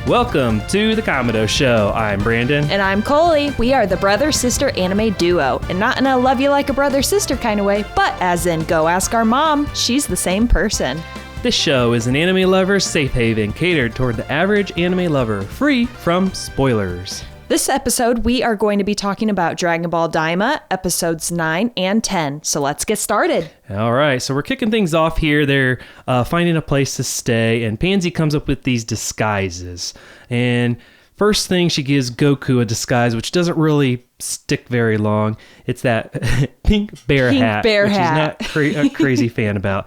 Welcome to the Kamado Show. I'm Brandon. And I'm Coley. We are the brother-sister anime duo. And not in a love you like a brother-sister kind of way, but as in go ask our mom. She's the same person. This show is an anime lover's safe haven catered toward the average anime lover, free from spoilers. This episode, we are going to be talking about Dragon Ball Daima, episodes 9 and 10. So let's get started. All right, so we're kicking things off here. They're finding a place to stay, and Pansy comes up with these disguises. And first thing, she gives Goku a disguise, which doesn't really stick very long. It's that pink bear hat, which he's not a crazy fan about.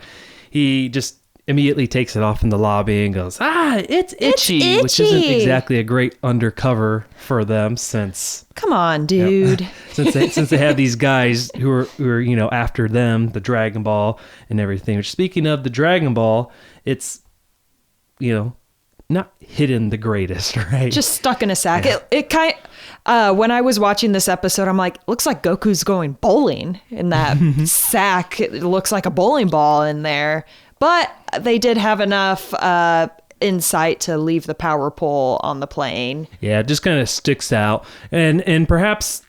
He just immediately takes it off in the lobby and goes, it's itchy, which isn't exactly a great undercover for them since... Come on, dude. Since they have these guys who are after them, the Dragon Ball and everything. Which, speaking of the Dragon Ball, it's, not hidden the greatest, right? Just stuck in a sack. Yeah. When I was watching this episode, I'm like, looks like Goku's going bowling in that sack. It looks like a bowling ball in there. But they did have enough insight to leave the power pole on the plane. Yeah, it just kind of sticks out. And perhaps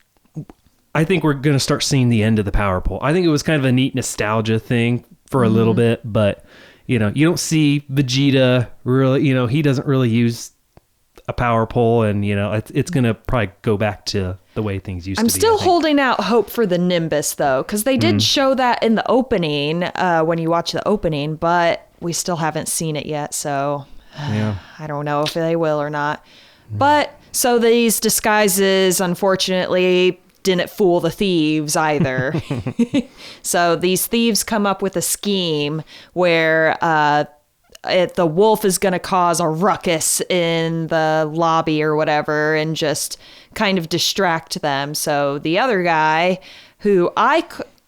I think we're going to start seeing the end of the power pole. I think it was kind of a neat nostalgia thing for a little bit, but you don't see Vegeta really, he doesn't really use a power pole, and it's going to probably go back to the way things used to be. I'm still holding out hope for the Nimbus though, because they did show that in the opening when you watch the opening, but we still haven't seen it yet, so I don't know if they will or not. But so these disguises unfortunately didn't fool the thieves either. So these thieves come up with a scheme where the wolf is going to cause a ruckus in the lobby or whatever and just kind of distract them. So the other guy, who I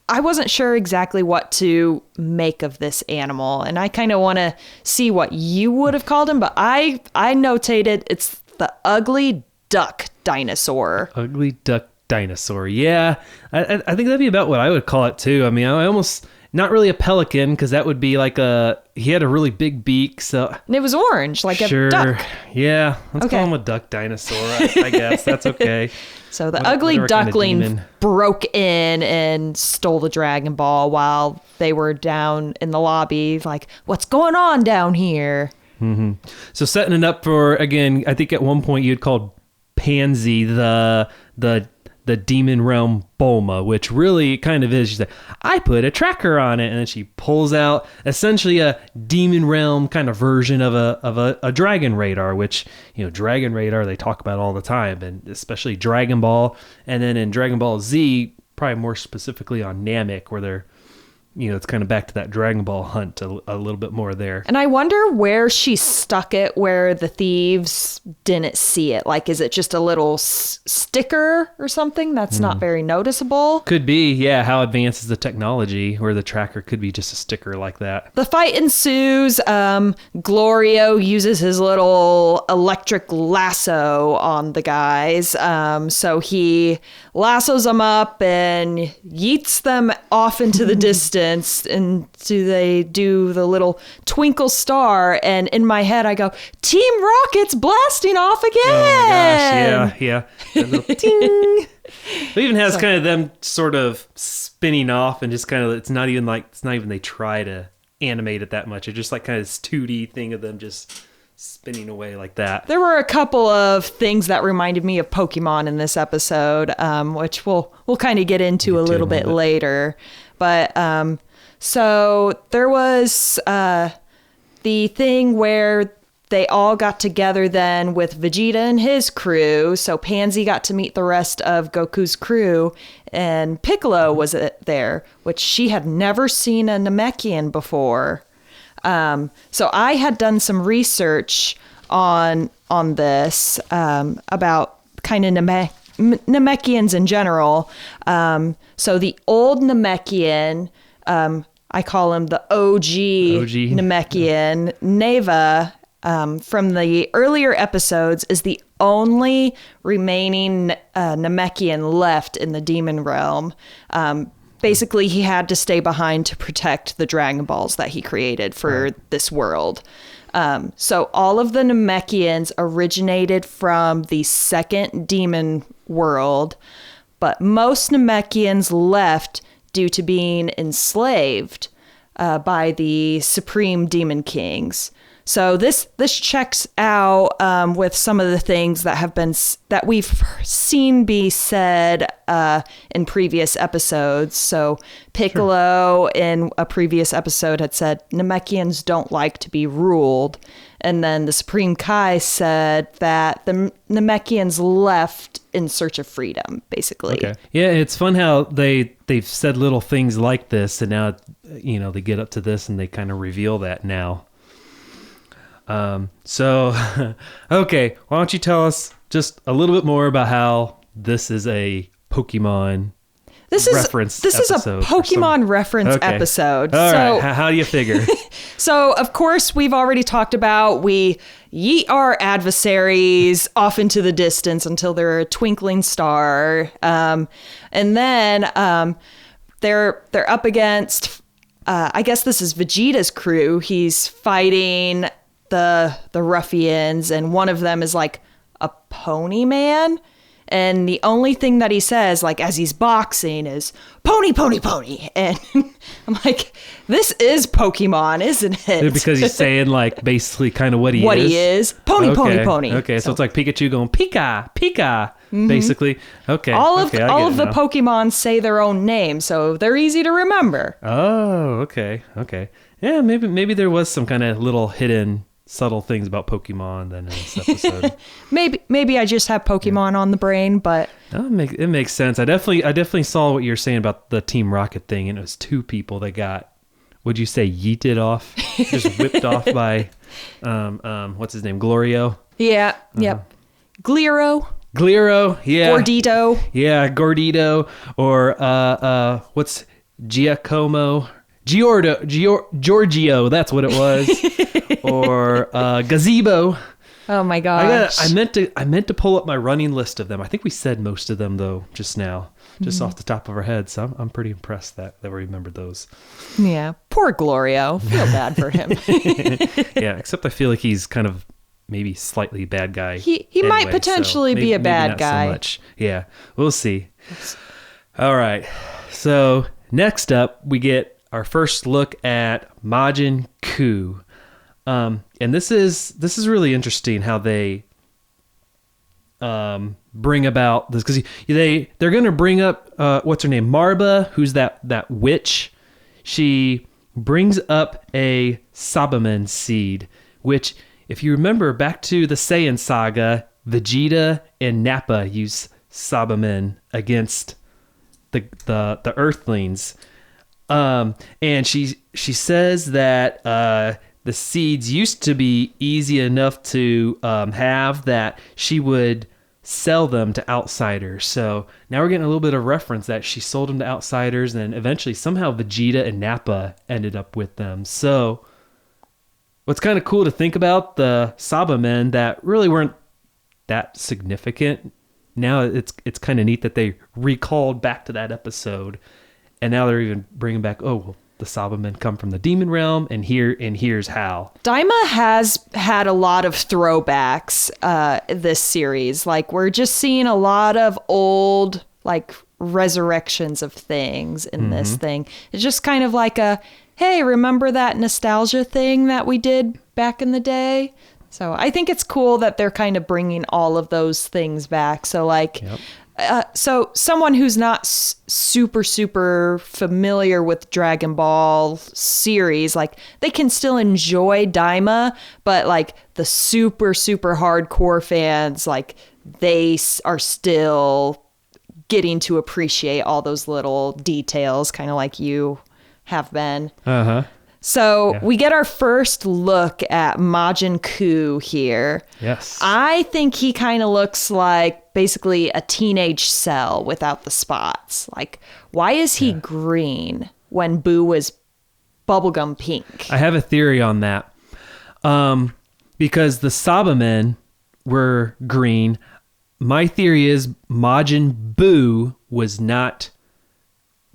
wasn't sure exactly what to make of this animal, and I kind of want to see what you would have called him, but I notated it's the ugly duck dinosaur. Ugly duck dinosaur. Yeah, I think that'd be about what I would call it too. I mean, I almost... Not really a pelican, because that would be like he had a really big beak, so... And it was orange, like a duck. Yeah, let's call him a duck dinosaur, I guess. That's okay. So the ugly duckling kind of broke in and stole the Dragon Ball while they were down in the lobby, like, what's going on down here? Mm-hmm. So setting it up for, again, I think at one point you had called Pansy the Demon Realm Bulma, which really kind of is. She's like, I put a tracker on it, and then she pulls out essentially a Demon Realm kind of version of a Dragon Radar, which Dragon Radar they talk about all the time, and especially Dragon Ball, and then in Dragon Ball Z, probably more specifically on Namek, where they're it's kind of back to that Dragon Ball hunt a little bit more there. And I wonder where she stuck it where the thieves didn't see it. Like, is it just a little sticker or something that's not very noticeable? Could be, yeah. How advanced is the technology where the tracker could be just a sticker like that? The fight ensues. Glorio uses his little electric lasso on the guys. So he lassos them up and yeets them off into the distance. And they do the little twinkle star, and in my head I go, Team Rocket's blasting off again. Oh my gosh, yeah. That little ting. It even has kind of them sort of spinning off, and just kind of it's not even they try to animate it that much. It's just like kind of this 2D thing of them just spinning away like that. There were a couple of things that reminded me of Pokemon in this episode, which we'll kind of get into a little bit later. But so there was the thing where they all got together then with Vegeta and his crew. So Pansy got to meet the rest of Goku's crew, and Piccolo was there, which she had never seen a Namekian before. So I had done some research on this about kind of Namekians in general. So the old Namekian, I call him the OG Namekian, Neva, from the earlier episodes, is the only remaining Namekian left in the demon realm. basically he had to stay behind to protect the Dragon Balls that he created for this world. So all of the Namekians originated from the second demon world, but most Namekians left due to being enslaved by the Supreme Demon Kings. So this checks out with some of the things that we've seen be said in previous episodes. So Piccolo in a previous episode had said Namekians don't like to be ruled, and then the Supreme Kai said that the Namekians left in search of freedom, basically. Okay. Yeah, it's fun how they've said little things like this, and now they get up to this and they kind of reveal that now. So, okay, why don't you tell us just a little bit more about how this is a Pokemon reference episode? This is a Pokemon reference episode. All right, how do you figure? So, of course, we've already talked about we yeet our adversaries off into the distance until they're a twinkling star. And then they're up against, I guess this is Vegeta's crew. He's fighting the ruffians, and one of them is like a pony man, and the only thing that he says, like, as he's boxing is pony, pony, pony. And I'm like, this is Pokemon, isn't it? Because he's saying, like, basically kind of what he is. Pony, pony, pony. Okay, so it's like Pikachu going Pika, Pika, basically. Okay. All of the Pokemon say their own name, so they're easy to remember. Oh, okay. Yeah, maybe there was some kind of little hidden subtle things about Pokemon then in this episode. maybe I just have Pokemon on the brain, but it makes sense. I definitely saw what you're saying about the Team Rocket thing, and it was two people that got, would you say, yeeted off, just whipped off by what's his name, Glorio? Yeah. Yep. Gliro, yeah. Gordito. Yeah, Gordito, or what's Giacomo? Giorgio, that's what it was. Or Gazebo. Oh my gosh. I meant to pull up my running list of them. I think we said most of them though just now, just off the top of our heads. So I'm pretty impressed that we remembered those. Yeah, poor Glorio. Feel bad for him. Yeah, except I feel like he's kind of maybe slightly bad guy. He might potentially be a bad guy. So much. Yeah, we'll see. All right. So next up, we get our first look at Majin Ku. And this is really interesting how they bring about this, because they're going to bring up what's her name, Marba, who's that witch. She brings up a Sabamen seed, which, if you remember back to the Saiyan saga, Vegeta and Nappa use Sabamen against the Earthlings. And she says that the seeds used to be easy enough to have that she would sell them to outsiders. So now we're getting a little bit of reference that she sold them to outsiders, and eventually somehow Vegeta and Nappa ended up with them. So what's kind of cool to think about, the Sabamen that really weren't that significant, now it's kind of neat that they recalled back to that episode, and now they're even bringing back, the Sabamen come from the demon realm, and here's how. Daima has had a lot of throwbacks this series. Like, we're just seeing a lot of old, like, resurrections of things in this thing. It's just kind of like a, hey, remember that nostalgia thing that we did back in the day? So I think it's cool that they're kind of bringing all of those things back. So, like... Yep. So someone who's not super familiar with Dragon Ball series, like, they can still enjoy Daima, but like the super hardcore fans, like, they are still getting to appreciate all those little details, kind of like you have been. So we get our first look at Majin Ku here. Yes. I think he kind of looks like basically a teenage Cell without the spots. Like, why is he green when Boo was bubblegum pink? I have a theory on that. Because the Sabamen were green. My theory is Majin Buu was not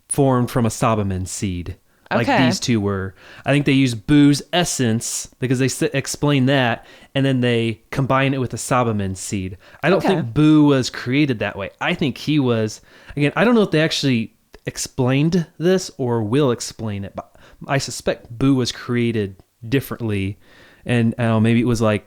formed from a Sabamen seed. Like Okay. these two were. I think they use Boo's essence because they explain that, and then they combine it with a Sabamen seed. I don't think Boo was created that way. I think he was, again, I don't know if they actually explained this or will explain it, but I suspect Boo was created differently. And I don't know, maybe it was like,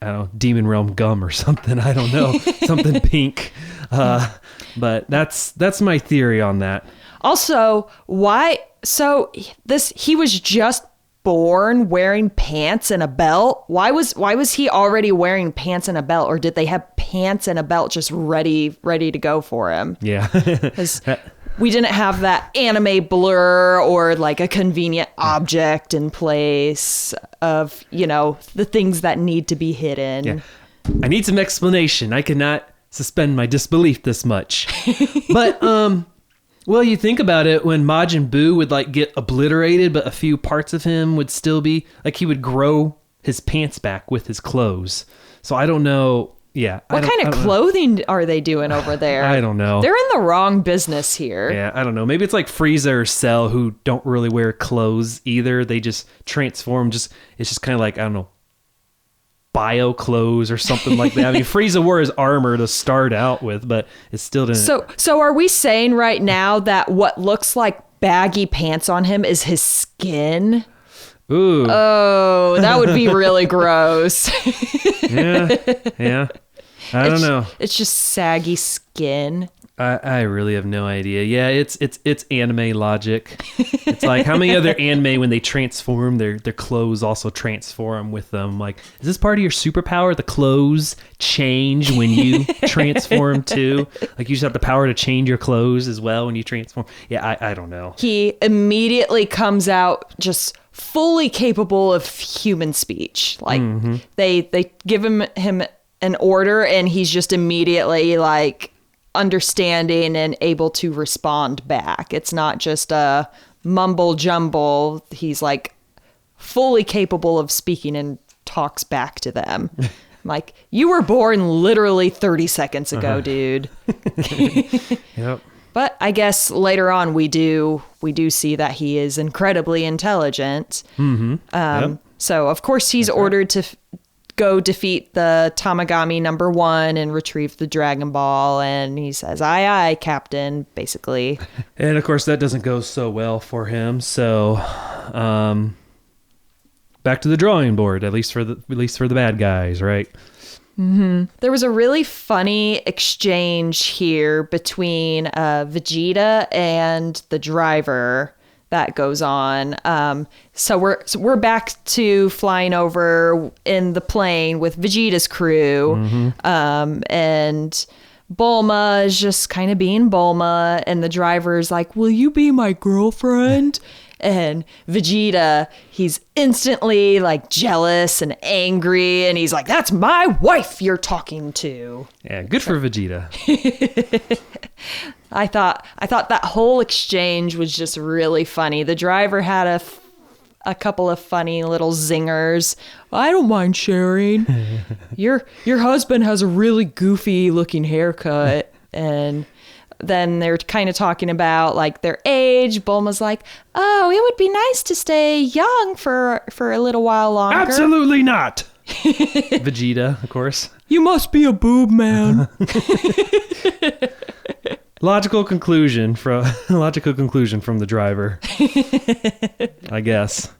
I don't know, Demon Realm gum or something. I don't know. Something pink. But that's my theory on that. Also, he was just born wearing pants and a belt. Why was he already wearing pants and a belt, or did they have pants and a belt just ready to go for him? Yeah. 'Cause we didn't have that anime blur or like a convenient object in place of, the things that need to be hidden. Yeah. I need some explanation. I cannot suspend my disbelief this much. But, well, you think about it, when Majin Buu would like get obliterated, but a few parts of him would still be, like he would grow his pants back with his clothes. So I don't know. Yeah. What kind of clothing are they doing over there? I don't know. They're in the wrong business here. Yeah, I don't know. Maybe it's like Frieza or Cell, who don't really wear clothes either. They just transform. It's just kind of like, I don't know, bio clothes or something like that. I mean, Frieza wore his armor to start out with, but it still didn't. So are we saying right now that what looks like baggy pants on him is his skin? Ooh. Oh, that would be really gross. Yeah. I don't know. It's just saggy skin. I really have no idea. Yeah, it's anime logic. It's like, how many other anime, when they transform, their clothes also transform with them? Like, is this part of your superpower? The clothes change when you transform too? Like, you just have the power to change your clothes as well when you transform? Yeah, I don't know. He immediately comes out just fully capable of human speech. Like, they give him an order, and he's just immediately like understanding and able to respond back. It's not just a mumble jumble. He's like fully capable of speaking and talks back to them. Like, you were born literally 30 seconds ago, dude. Yep. But I guess later on we do see that he is incredibly intelligent. So of course he's ordered to go defeat the Tamagami number 1 and retrieve the Dragon Ball, and he says, "Aye, aye, Captain," basically. And of course that doesn't go so well for him. So, back to the drawing board, at least for the bad guys, right? There was a really funny exchange here between Vegeta and the driver that goes on. So we're back to flying over in the plane with Vegeta's crew, and Bulma is just kind of being Bulma, and the driver's like, "Will you be my girlfriend?" And Vegeta, he's instantly like jealous and angry, and he's like, "That's my wife you're talking to." Yeah, good for Vegeta. I thought that whole exchange was just really funny. The driver had a couple of funny little zingers. "I don't mind sharing. Your husband has a really goofy looking haircut." And then they're kind of talking about like their age. Bulma's like, "Oh, it would be nice to stay young for a little while longer." Absolutely not. Vegeta, of course. "You must be a boob man." Logical conclusion from the driver, I guess.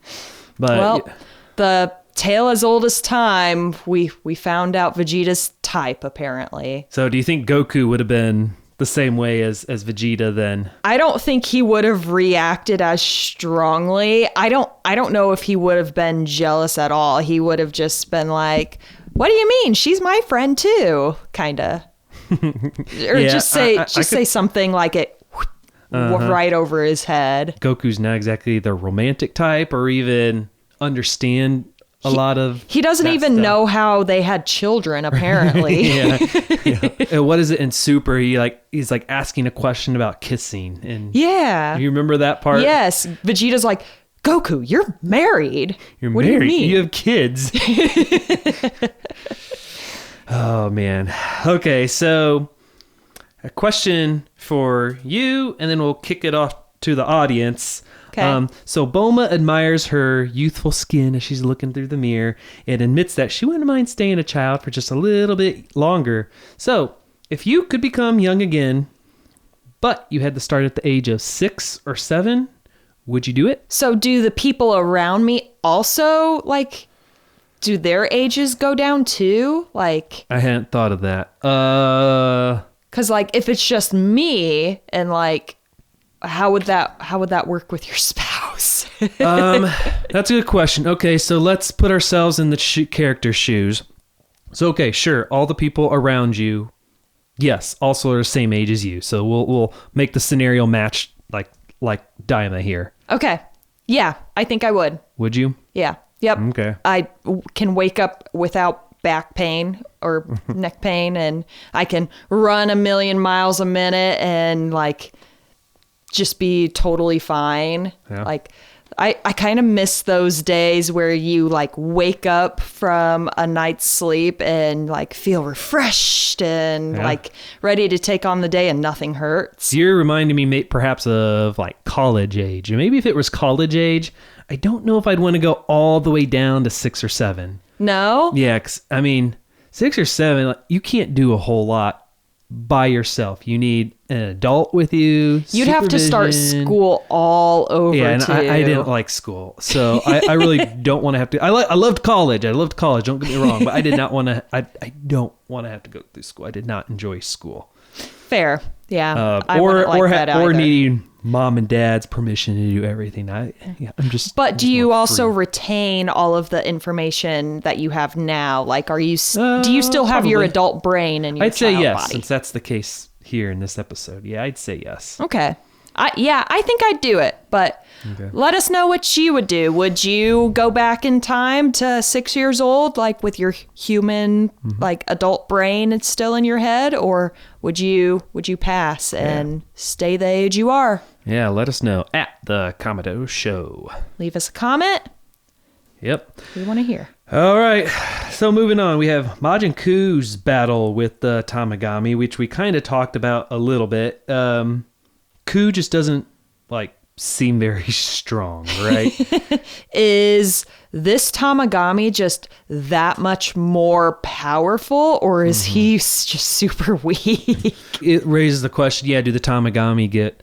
But well, the tale as old as time. We found out Vegeta's type, apparently. So do you think Goku would have been the same way as Vegeta then? I don't think he would have reacted as strongly. I don't know if he would have been jealous at all. He would have just been like, "What do you mean? She's my friend too," kind of. Or Yeah, just say something like it right over his head. Goku's not exactly the romantic type, or even understand a lot of. He doesn't even know how they had children, apparently. Yeah. And what is it in Super? He's like asking a question about kissing, and yeah, you remember that part? Yes, Vegeta's like, "Goku, you're married. What married. do you mean? You have kids." Oh man. Okay, so a question for you, and then we'll kick it off to the audience. Okay. So Boma admires her youthful skin as she's looking through the mirror and admits that she wouldn't mind staying a child for just a little bit longer. So if you could become young again, but you had to start at the age of 6 or 7, would you do it? So do the people around me also, like, do their ages go down too? Like, I hadn't thought of that. because like if it's just me and like, how would that work with your spouse? That's a good question. Okay, so let's put ourselves in the character shoes. So okay, sure, all the people around you, yes, also are the same age as you. So we'll make the scenario match like Daima here. Okay. Yeah, I think I would. Would you? Yeah. Yep. Okay. I can wake up without back pain or neck pain, and I can run 1,000,000 miles a minute and like just be totally fine. Yeah. Like I kind of miss those days where you like wake up from a night's sleep and like feel refreshed and like ready to take on the day and nothing hurts. You're reminding me perhaps of like college age. And maybe if it was college age, I don't know if I'd want to go all the way down to 6 or 7. No? Yeah, 'cause, I mean, 6 or 7, like, you can't do a whole lot by yourself. You need an adult with you. You'd have to start supervision. school all over Yeah, and too. I didn't like school, so I really don't want to have to. I loved college. I loved college. Don't get me wrong, but I did not want to. I don't want to have to go through school. I did not enjoy school. Fair, yeah. I wouldn't like that or either. needing mom and dad's permission to do everything. I'm just. But do just you more also free. retain all of the information that you have now? Like, do you still have your probably. adult brain and your I'd say child yes, body? since that's the case here in this episode. Yeah, I'd say yes. Okay. I think I'd do it, but Okay. let us know what you would do. Would you go back in time to 6 years old, like with your human, like adult brain it's still in your head, or would you pass and stay the age you are? Yeah, let us know at the Kamado Show. Leave us a comment. Yep. We want to hear. All right, so moving on, we have Majin Kuu's battle with the Tamagami, which we kind of talked about a little bit. Kuu just doesn't like seem very strong, right? Is this Tamagami just that much more powerful, or is he just super weak? It raises the question: yeah, do the Tamagami get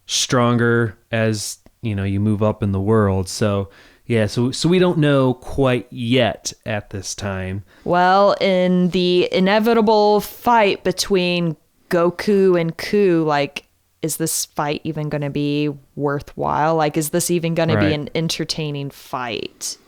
stronger as you move up in the world? So. Yeah, so we don't know quite yet at this time. Well, in the inevitable fight between Goku and Kuu, like, is this fight even going to be worthwhile? Like, is this even going to be an entertaining fight?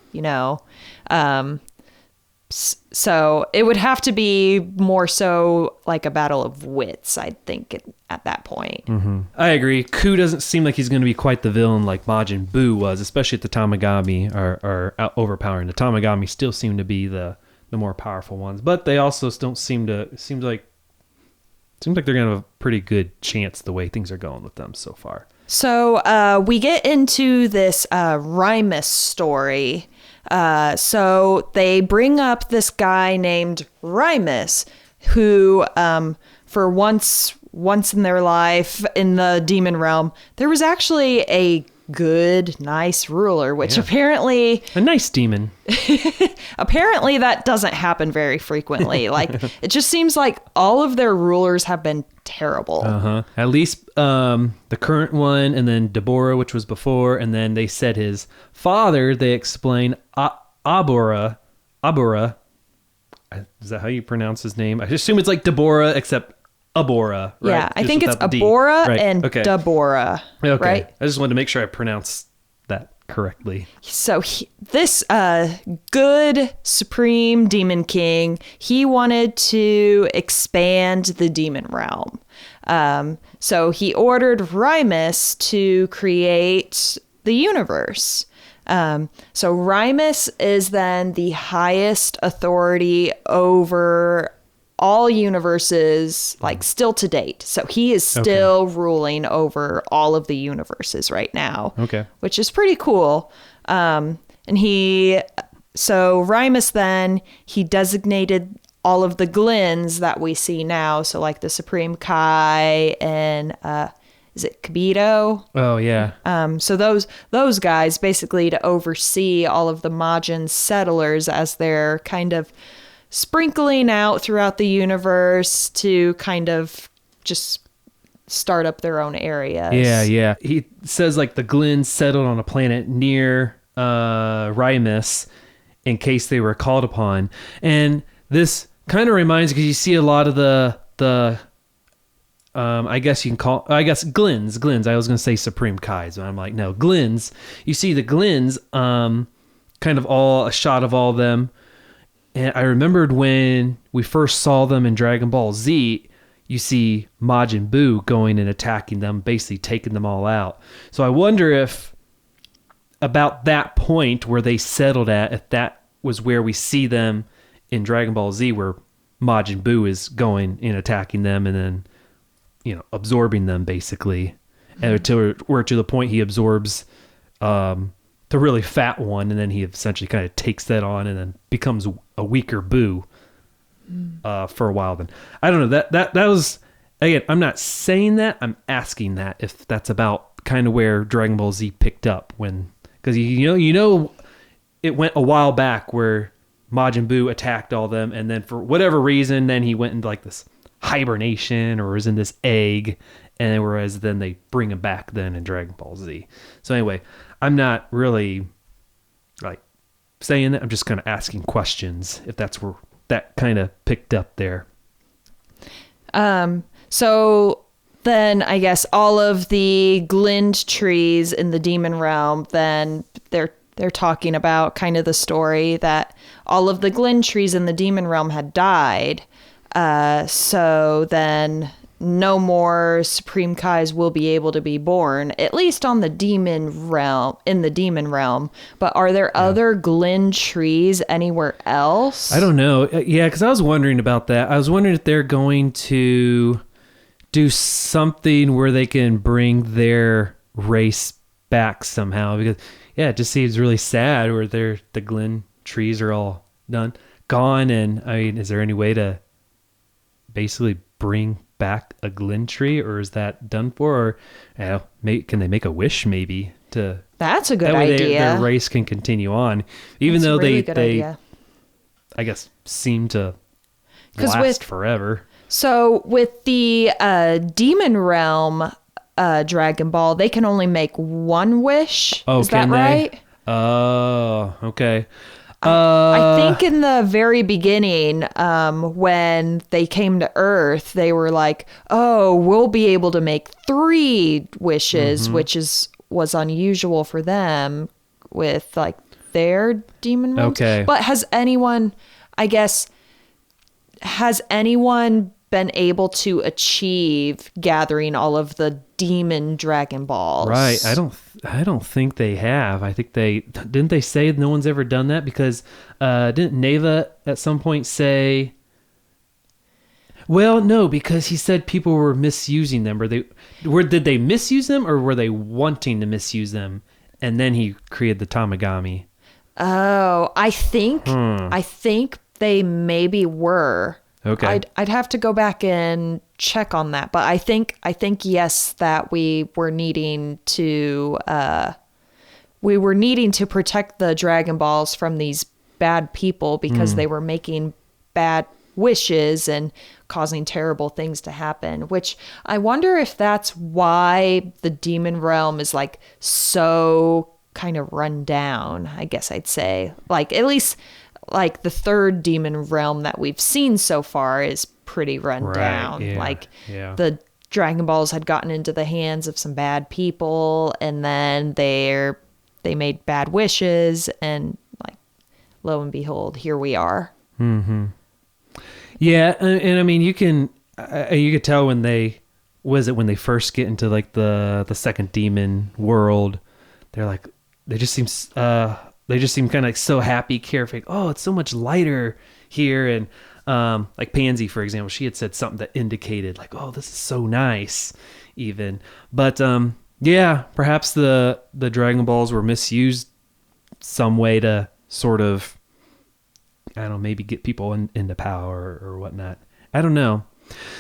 So it would have to be more so like a battle of wits, I think, at that point. Mm-hmm. I agree. Kuu doesn't seem like he's going to be quite the villain like Majin Buu was, especially if the Tamagami are overpowering. The Tamagami still seem to be the more powerful ones, but they also don't seem to. It seems like they're going to have a pretty good chance the way things are going with them so far. So we get into this Rimus story. So they bring up this guy named Rimus, who, for once in their life in the demon realm, there was actually a good, nice ruler, which apparently a nice demon. Apparently that doesn't happen very frequently. Like, it just seems like all of their rulers have been terrible. At least the current one, and then Deborah, which was before, and then they said his father. They explain Abora. Is that how you pronounce his name? I assume it's like Deborah, except Abora. Right? Yeah, I Just think it's without the D. Abora Right. and Okay. Deborah. Okay. Right? I just wanted to make sure I pronounced that correctly. So this good supreme demon king, he wanted to expand the demon realm. So he ordered Rimus to create the universe. So Rimus is then the highest authority over all universes, like still to date. So he is still ruling over all of the universes right now. Okay. Which is pretty cool. So Rimus then, he designated all of the Glens that we see now. So like the Supreme Kai and is it Kamado? Oh yeah. So those guys basically to oversee all of the Majin settlers as they're kind of sprinkling out throughout the universe to kind of just start up their own areas. Yeah. He says like the Glens settled on a planet near Rymus in case they were called upon. And this kind of reminds, because you see a lot of the I guess Glens. I was going to say Supreme Kais, but I'm like, no, Glens. You see the Glens, kind of a shot of all of them. And I remembered when we first saw them in Dragon Ball Z, you see Majin Buu going and attacking them, basically taking them all out. So I wonder if about that point where they settled at, if that was where we see them in Dragon Ball Z, where Majin Buu is going and attacking them and then, absorbing them basically. And to the point he absorbs the really fat one, and then he essentially kind of takes that on and then becomes a weaker Buu for a while. Then I don't know, that was, again, I'm not saying that, I'm asking that if that's about kind of where Dragon Ball Z picked up, when, because it went a while back where Majin Buu attacked all them, and then for whatever reason then he went into like this hibernation or was in this egg, and whereas then they bring him back then in Dragon Ball Z. So anyway, I'm not really like saying that, I'm just kind of asking questions if that's where that kind of picked up there. So then I guess all of the glint trees in the demon realm, then they're talking about kind of the story that all of the glint trees in the demon realm had died. So then no more Supreme Kais will be able to be born, at least in the demon realm. But are there other Glin trees anywhere else? I don't know. Yeah, because I was wondering about that. I was wondering if they're going to do something where they can bring their race back somehow. Because, yeah, it just seems really sad where the Glin trees are all gone. And, I mean, is there any way to basically bring back a Glin tree, or is that done for? Or can they make a wish maybe to? That's a good that way idea. Their race can continue on, even though really they idea. I guess seem to last forever. So with the demon realm Dragon Ball, they can only make one wish. Oh, is that right? Oh, okay. I think in the very beginning, when they came to Earth, they were like, "Oh, we'll be able to make 3 wishes," which was unusual for them with like their demon realms. Okay. But has anyone been able to achieve gathering all of the demon Dragon Balls? Right. I don't think they have. I think didn't they say no one's ever done that, because didn't Neva at some point say, well, no, because he said people were misusing them. Did they misuse them, or were they wanting to misuse them? And then he created the Tamagami. Oh, I think they maybe were. Okay. I'd have to go back and check on that, but I think yes, that we were needing to protect the Dragon Balls from these bad people, because they were making bad wishes and causing terrible things to happen, which I wonder if that's why the demon realm is like so kind of run down, I guess I'd say. Like, at least like the third demon realm that we've seen so far is pretty run down. Yeah, like the Dragon Balls had gotten into the hands of some bad people, and then they made bad wishes, and like, lo and behold, here we are. Mm-hmm. Yeah, and I mean, you could tell when they first get into like the second demon world, they just seem kind of like so happy, carefree. Oh, it's so much lighter here. And like Pansy, for example, she had said something that indicated like, oh, this is so nice even. But yeah, perhaps the Dragon Balls were misused some way to sort of I don't know, maybe get people into power or whatnot. I don't know.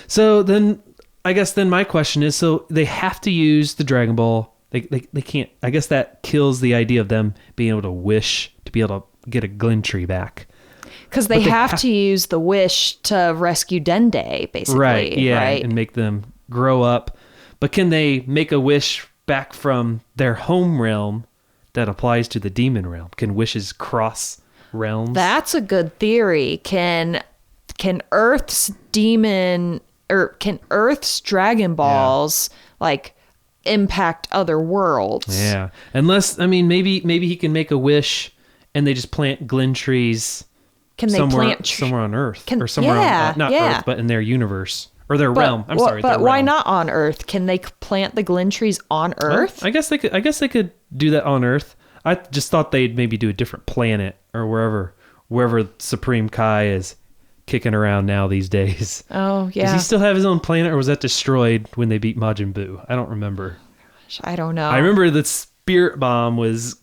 So then I guess then my question is, so they have to use the Dragon Ball. They can't, I guess that kills the idea of them being able to wish to be able to get a Glintree back. Because they have to use the wish to rescue Dende, basically. Right, yeah, right? and make them grow up. But can they make a wish back from their home realm that applies to the demon realm? Can wishes cross realms? That's a good theory. Can Earth's demon, or can Earth's Dragon Balls like impact other worlds? Yeah, unless, I mean, maybe he can make a wish and they just plant Glintrees. Can they plant somewhere on Earth or somewhere on not Earth, but in their universe or their realm? I'm sorry, but their why realm. not on Earth? Can they plant the Glintrees on Earth? Well, I guess they could do that on Earth. I just thought they'd maybe do a different planet or wherever Supreme Kai is kicking around now these days. Oh yeah. Does he still have his own planet, or was that destroyed when they beat Majin Buu? I don't remember. I don't know. I remember that Spirit Bomb was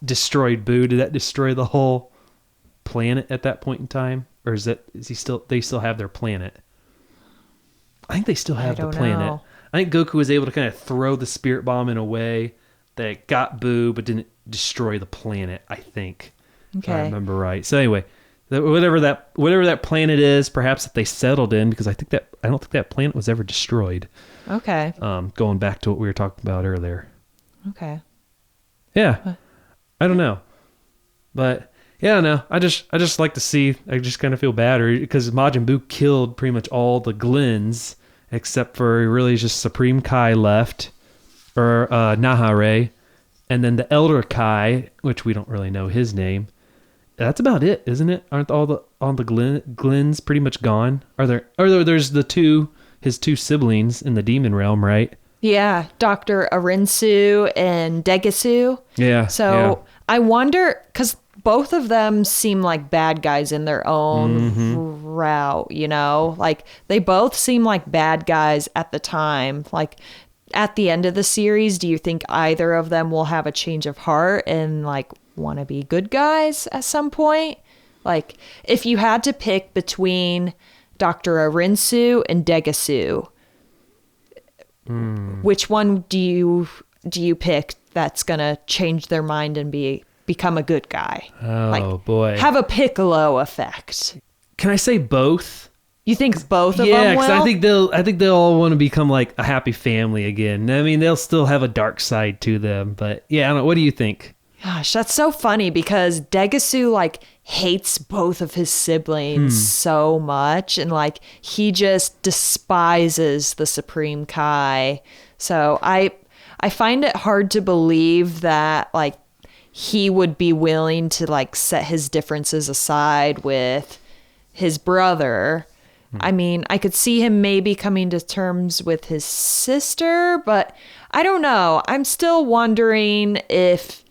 destroyed Buu. Did that destroy the whole planet at that point in time, or they still have their planet? I think they still have the planet. Know. I think Goku was able to kind of throw the Spirit Bomb in a way that it got Buu but didn't destroy the planet, I think. Okay. If I remember right. So anyway, whatever that planet is, perhaps that they settled in, because I don't think that planet was ever destroyed. Okay. Going back to what we were talking about earlier. Okay. Yeah. I don't know. But yeah, no, I just like to see, I just kind of feel bad, because Majin Buu killed pretty much all the Glins, except for really just Supreme Kai left, or Nahare, and then the Elder Kai, which we don't really know his name. That's about it, isn't it? Aren't all the Glins pretty much gone? There's his two siblings in the demon realm, right? Yeah, Dr. Arinsu and Degasu. Yeah. So I wonder, because both of them seem like bad guys in their own route, you know? Like, they both seem like bad guys at the time. Like, at the end of the series, do you think either of them will have a change of heart and, like, want to be good guys at some point? Like, if you had to pick between Dr. Arinsu and Degasu, which one do you pick that's gonna change their mind and become a good guy? Oh boy, have a Piccolo effect. Can I say both? You think both of them Yeah, will? because I think they'll all want to become like a happy family again. I mean, they'll still have a dark side to them, but yeah, I don't know. What do you think? Gosh, that's so funny, because Degasu like hates both of his siblings so much, and like he just despises the Supreme Kai. So I find it hard to believe that like he would be willing to like set his differences aside with his brother. I mean, I could see him maybe coming to terms with his sister, but I don't know. I'm still wondering if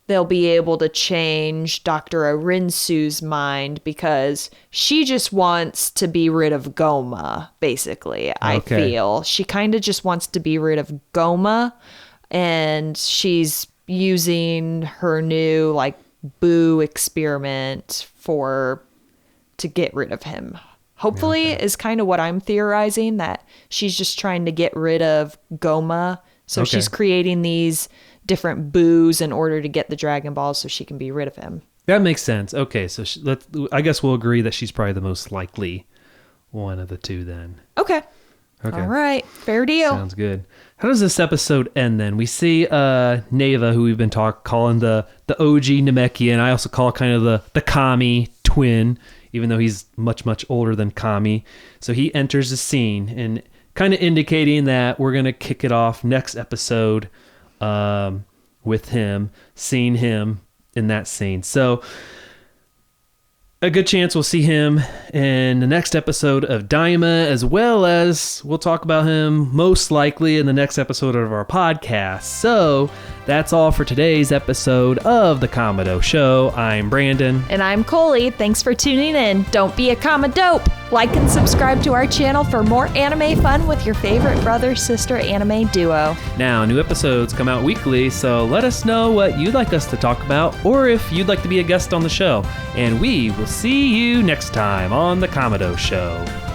they'll be able to change Dr. Arinsu's mind, because she just wants to be rid of Goma, basically. I feel she kind of just wants to be rid of Goma, and she's using her new like Buu experiment to get rid of him. Hopefully is kind of what I'm theorizing, that she's just trying to get rid of Goma. So she's creating these different Buus in order to get the Dragon Balls so she can be rid of him. That makes sense. Okay, so I guess we'll agree that she's probably the most likely one of the two then. Okay. All right. Fair deal. Sounds good. How does this episode end then? We see Neva, who we've been calling the OG Namekian. I also call kind of the Kami twin, even though he's much, much older than Kami. So he enters the scene and kind of indicating that we're going to kick it off next episode with him, seeing him in that scene. So a good chance we'll see him in the next episode of Daima, as well as we'll talk about him most likely in the next episode of our podcast. So that's all for today's episode of The Kamado Show. I'm Brandon. And I'm Coley. Thanks for tuning in. Don't be a Kamadope. Like and subscribe to our channel for more anime fun with your favorite brother-sister anime duo. Now, new episodes come out weekly, so let us know what you'd like us to talk about or if you'd like to be a guest on the show. And we will see you next time on The Kamado Show.